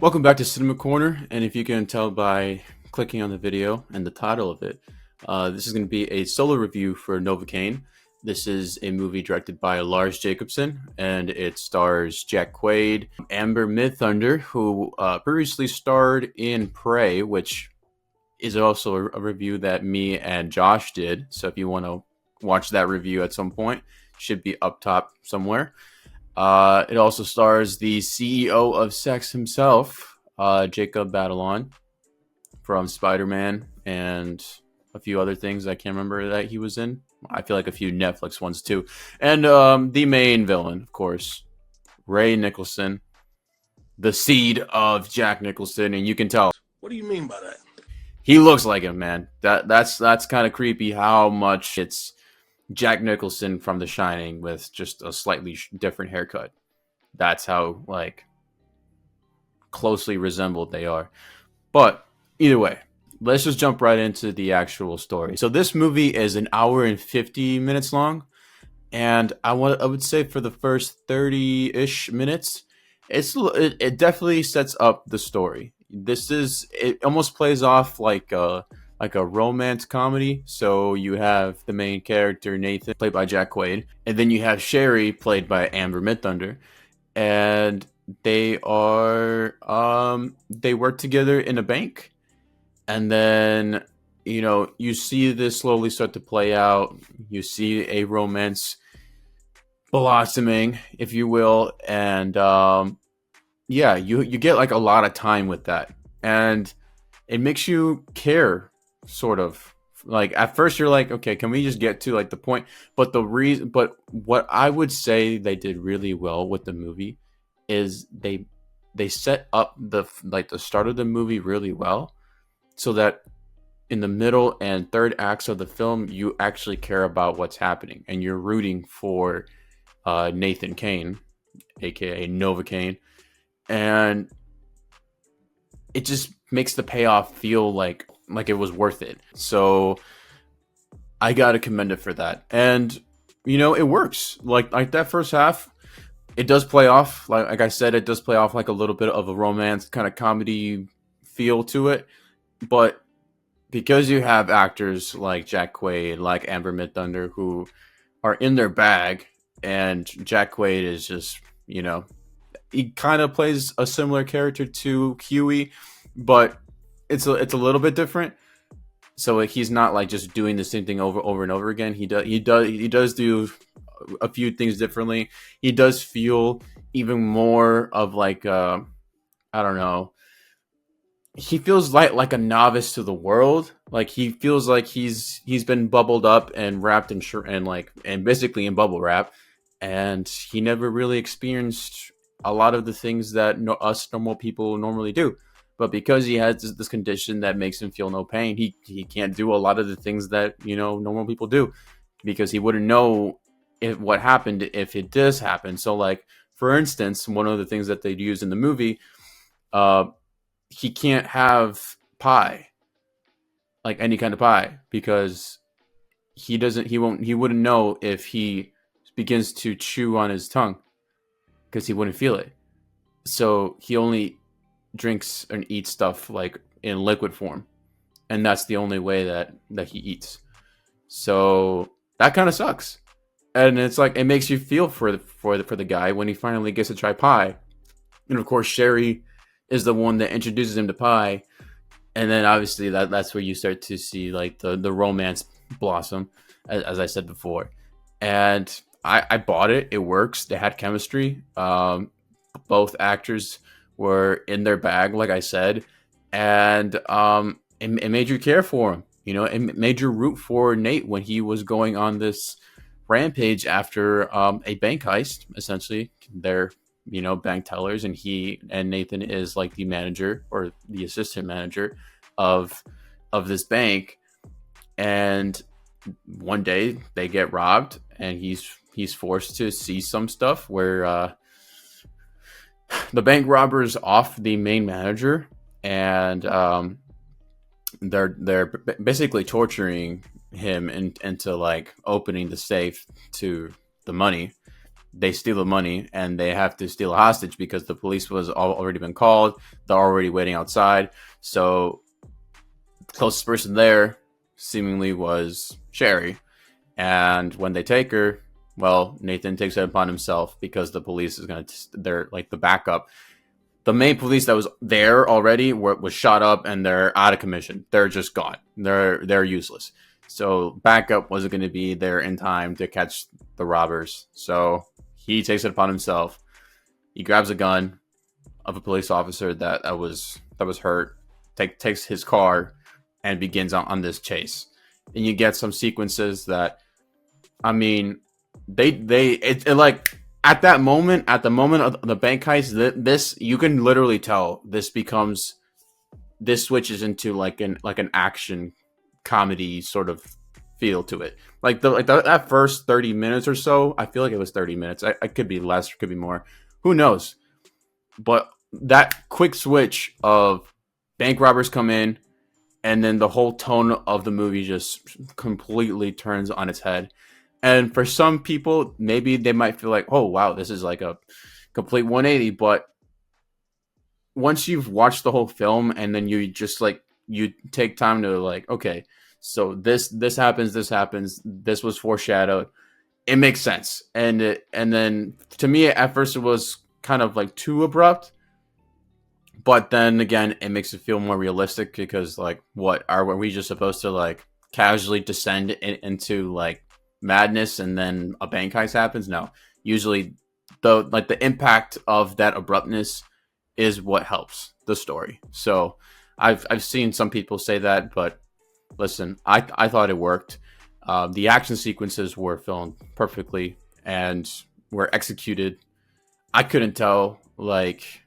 Welcome back to Cinema Corner, and if you can tell by clicking on the video and the title of it, this is going to be a solo review for Novocaine. This is a movie directed by Lars Jacobson, and it stars Jack Quaid, Amber Midthunder, who previously starred in Prey, which is also a review that me and Josh did. So if you want to watch that review at some point, should be up top somewhere. It also stars the CEO of S.E.X himself, Jacob Batalon, from Spider-Man and a few other things I can't remember that he was in. I feel like a few Netflix ones too. And the main villain, of course, Nicholson, the seed of Jack Nicholson, and you can tell. What do you mean by that? He looks like him, man. That's kind of creepy how much it's Jack Nicholson from The Shining with just a slightly different haircut. That's how closely resembled they are. But either way, let's just jump right into the actual story. So this movie is an hour and 50 minutes long, and I would say for the first 30-ish minutes, it definitely sets up the story. It almost plays off like a romance comedy. So you have the main character Nathan, played by Jack Quaid, and then you have Sherry, played by Amber Midthunder, and they work together in a bank, and then you see this slowly start to play out. You see a romance blossoming, if you will, and yeah, you get like a lot of time with that, and it makes you care, sort of. Like at first you're like, okay, can we just get to like the point? But what I would say they did really well with the movie is they set up the start of the movie really well, so that in the middle and third acts of the film you actually care about what's happening, and you're rooting for Nathan Kane, aka Novocaine, and it just makes the payoff feel like it was worth it. So I gotta commend it for that. And it works. Like that first half, it does play off. Like I said, it does play off like a little bit of a romance kind of comedy feel to it. But because you have actors like Jack Quaid, like Amber Midthunder, who are in their bag, and Jack Quaid is just, he kind of plays a similar character to Hughie, but it's a little bit different. So like he's not like just doing the same thing over and over again. He does do a few things differently. He does feel even more of like I don't know. He feels like a novice to the world. Like he feels like he's been bubbled up and wrapped in and basically in bubble wrap, and he never really experienced a lot of the things that us normal people normally do. But because he has this condition that makes him feel no pain, he can't do a lot of the things that normal people do, because he wouldn't know what happened if it does happen. So like, for instance, one of the things that they use in the movie, he can't have pie, like any kind of pie, because he wouldn't know if he begins to chew on his tongue, because he wouldn't feel it. So he only drinks and eats stuff like in liquid form, and that's the only way that he eats. So that kind of sucks, and it's like it makes you feel for the guy when he finally gets to try pie. And of course Sherry is the one that introduces him to pie, and then obviously that's where you start to see like the romance blossom, as I said before. And I bought it. It works. They had chemistry. Both actors were in their bag, like I said, and it made you care for him. It made you root for Nate when he was going on this rampage after a bank heist. Essentially, they're bank tellers, and Nathan is like the manager or the assistant manager of this bank. And one day they get robbed, and he's forced to see some stuff where the bank robbers off the main manager, and they're basically torturing him into like opening the safe to the money. they steal the money and they have to steal a hostage because the police was already been called. They're already waiting outside. So the closest person there seemingly was Sherry. And when they take her, well, Nathan takes it upon himself because the police is going to, they're like the backup. The main police that was there already was shot up and they're out of commission. They're just gone. They're useless. So backup wasn't going to be there in time to catch the robbers. So he takes it upon himself. He grabs a gun of a police officer that was hurt. Takes his car and begins on this chase. And you get some sequences that, I mean, it like at the moment of the bank heist, this you can literally tell this switches into like an action comedy sort of feel to it. That first 30 minutes or so, I feel like it was 30 minutes. I could be less, could be more. Who knows? But that quick switch of bank robbers come in, and then the whole tone of the movie just completely turns on its head. And for some people, maybe they might feel like, oh, wow, this is like a complete 180. But once you've watched the whole film and then you just like, you take time to like, okay, so this happens, this was foreshadowed. It makes sense. And then to me, at first it was kind of like too abrupt. But then again, it makes it feel more realistic because like, what are we just supposed to like casually descend into like madness and then a bank heist happens? No, usually the impact of that abruptness is what helps the story. So I've seen some people say that, but listen, I thought it worked. The action sequences were filmed perfectly and were executed. I couldn't tell like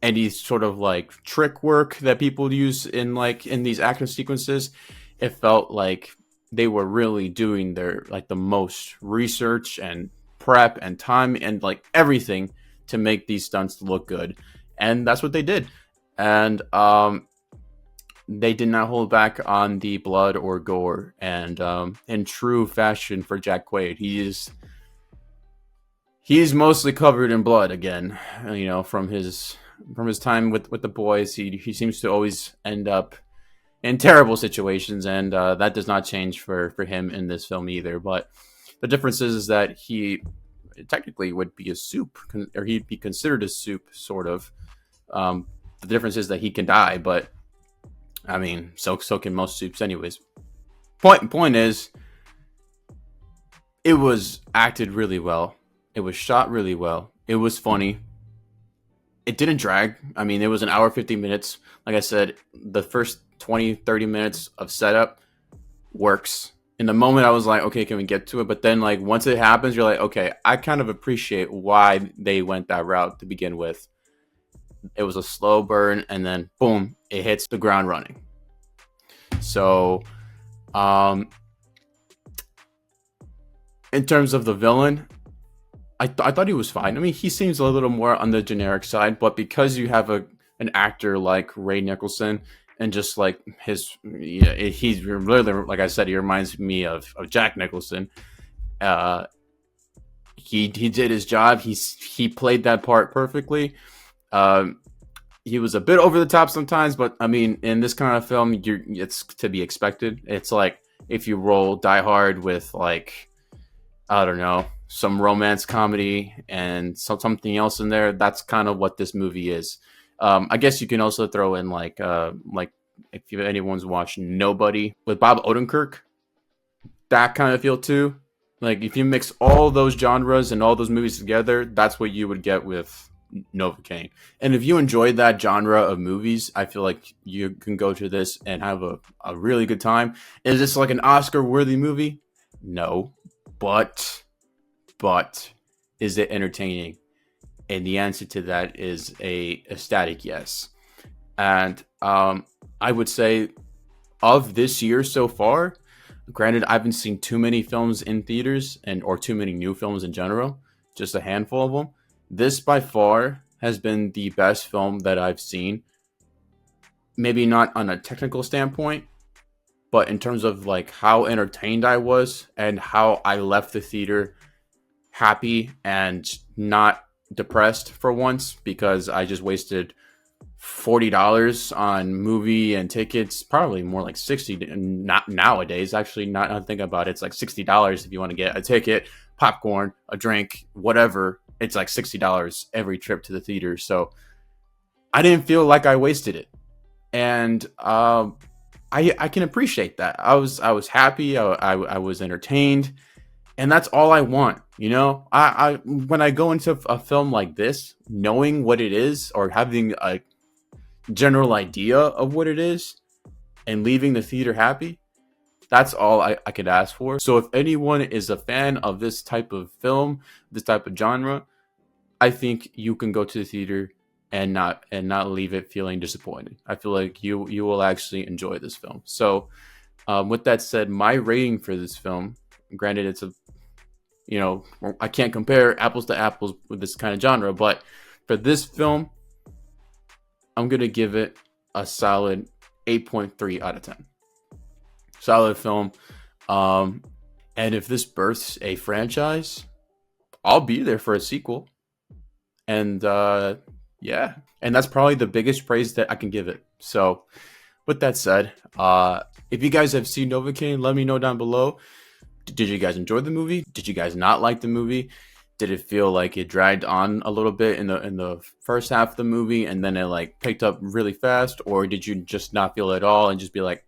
any sort of like trick work that people use in these action sequences. It felt like they were really doing their like the most research and prep and time and like everything to make these stunts look good. And that's what they did. And they did not hold back on the blood or gore. And in true fashion for Jack Quaid, he's mostly covered in blood again, you know, from his time with the boys. He seems to always end up in terrible situations, and that does not change for him in this film either. But the difference is that he technically would be a soup, or he'd be considered a soup, sort of. The difference is that he can die, but I mean, so can most soups anyways. Point is, it was acted really well. It was shot really well. It was funny. It didn't drag. I mean, it was an hour, 50 minutes. Like I said, the first 20, 30 minutes of setup works. In the moment, I was like, okay, can we get to it? But then, like, once it happens, you're like, okay, I kind of appreciate why they went that route to begin with. It was a slow burn, and then, boom, it hits the ground running. So, in terms of the villain, I thought he was fine. I mean, he seems a little more on the generic side, but because you have an actor like Ray Nicholson, and just like he's really, like I said, he reminds me of Jack Nicholson. He did his job. He played that part perfectly. He was a bit over the top sometimes, but I mean, in this kind of film, it's to be expected. It's like if you roll Die Hard with like, I don't know, some romance comedy and something else in there. That's kind of what this movie is. I guess you can also throw in like if anyone's watched Nobody with Bob Odenkirk, that kind of feel too. Like if you mix all those genres and all those movies together, that's what you would get with Novocaine. And if you enjoyed that genre of movies, I feel like you can go to this and have a really good time. Is this like an Oscar-worthy movie? No. But is it entertaining? And the answer to that is a ecstatic yes. And I would say of this year so far, granted, I haven't seen too many films in theaters or too many new films in general, just a handful of them. This by far has been the best film that I've seen. Maybe not on a technical standpoint, but in terms of like how entertained I was and how I left the theater happy and not depressed for once because I just wasted $40 on movie and tickets, probably more like 60. Not nowadays, actually. Not I think about it, it's like $60 if you want to get a ticket, popcorn, a drink, whatever. It's like $60 every trip to the theater. So I didn't feel like I wasted it, and I can appreciate that. I was happy. I was entertained, and that's all I want. You know, I when I go into a film like this, knowing what it is or having a general idea of what it is and leaving the theater happy, that's all I could ask for. So if anyone is a fan of this type of film, this type of genre, I think you can go to the theater and not leave it feeling disappointed. I feel like you will actually enjoy this film. So with that said, my rating for this film, granted it's a, you know, I can't compare apples to apples with this kind of genre, but for this film, I'm gonna give it a solid 8.3 out of 10. Solid film. And if this births a franchise, I'll be there for a sequel. And yeah, and that's probably the biggest praise that I can give it. So with that said, if you guys have seen Novocaine, let me know down below. Did you guys enjoy the movie? Did you guys not like the movie? Did it feel like it dragged on a little bit in the first half of the movie and then it like picked up really fast? Or did you just not feel it at all and just be like,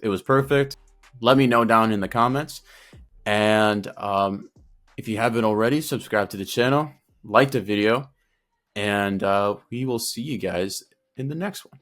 it was perfect? Let me know down in the comments. And if you haven't already, subscribe to the channel, like the video, and we will see you guys in the next one.